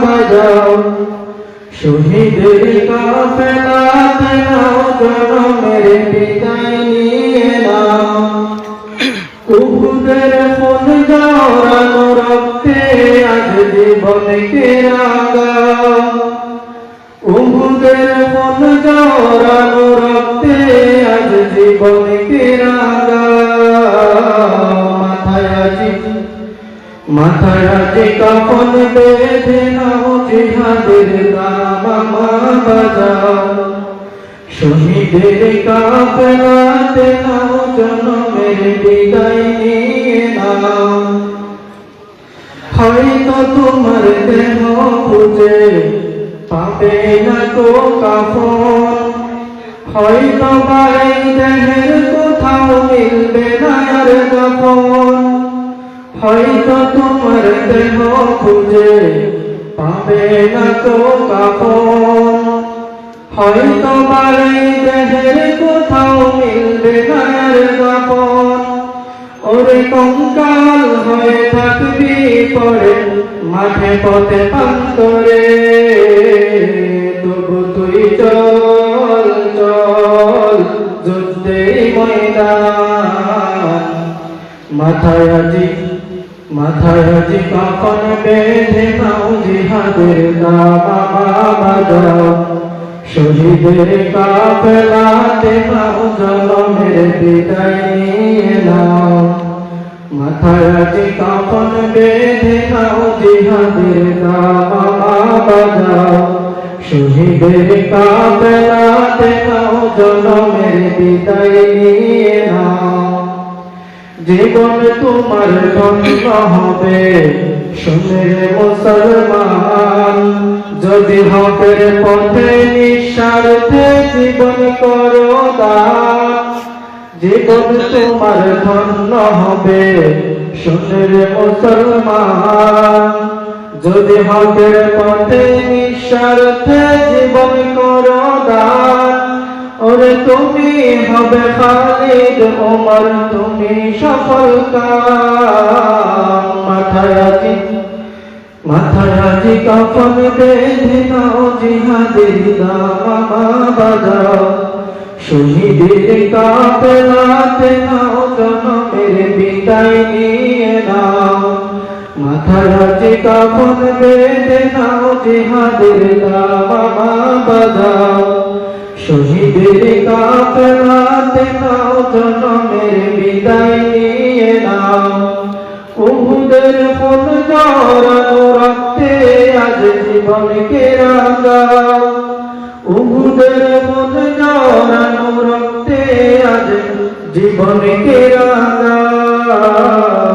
বাজাও শহীদের কাফেলাতে নাও জনমের বিদায় নিয়ে নাও উহুদের খুন ঝরানো রক্তে আজ জীবনকে রাঙাও উহুদের খুন ঝরানো রক্তে আজ জীবনকে রাঙাও মাথায় আজি কাফন বেঁধে নাও জিহাদের দামামা বাজাও শহীদের কাফেলাতে নাও জনমের বিদায় নিয়ে নাও হয়তো তোমার দেহ খুঁজে পাবে না কো কাফন হয়তো বাই দেহের কোথাও মিলবে না আর কাফন হয়তো তোমার দেহ খুঁজে পাবে না কো কাফন হয়তো বাই দেহের কোথাও মিলবে না আর কাফন ওরে কঙ্কাল হয়ে থাকবি পড়ে মাঠে পথে প্রান্তরে তবু তুই চল চল যুদ্ধের ময়দান মাথায় আজি কাফন বেঁধে নাও জিহাদের দামামা বাজাও শহীদের কাফেলাতে নাও জনমের বিদায় নিয়ে নাও মাথায় আজি কাফন বেঁধে নাও জিহাদের দামামা বাজাও শহীদের কাফেলাতে নাও জনমের বিদায় নিয়ে নাও জীবন তোমার ধন্য হবে শুনে মুসলমান যদি হকের পথে নিঃস্বার্থে জীবন করো দান জীবন তোমার ধন্য হবে শুনে মুসলমান যদি হকের পথে নিঃস্বার্থে জীবন করো দান ওরে তুমি হবে খালিদ ওমর তুমি সফল কাম মাথায় আজি কাফন বেঁধে নাও জিহাদের দামামা বাজাও শহীদের কাফেলাতে নাও জনমের বিদায় নিয়ে নাও মাথায় আজি কাফন বেঁধে নাও জিহাদের দামামা বাজাও শহীদের কাফেলাতে নাও জনমের বিদায় নিয়ে নাও উহুদের খুন ঝরানো রক্তে আজ জীবনকে রাঙাও উহুদের খুন ঝরানো রক্তে আজ জীবনকে রাঙাও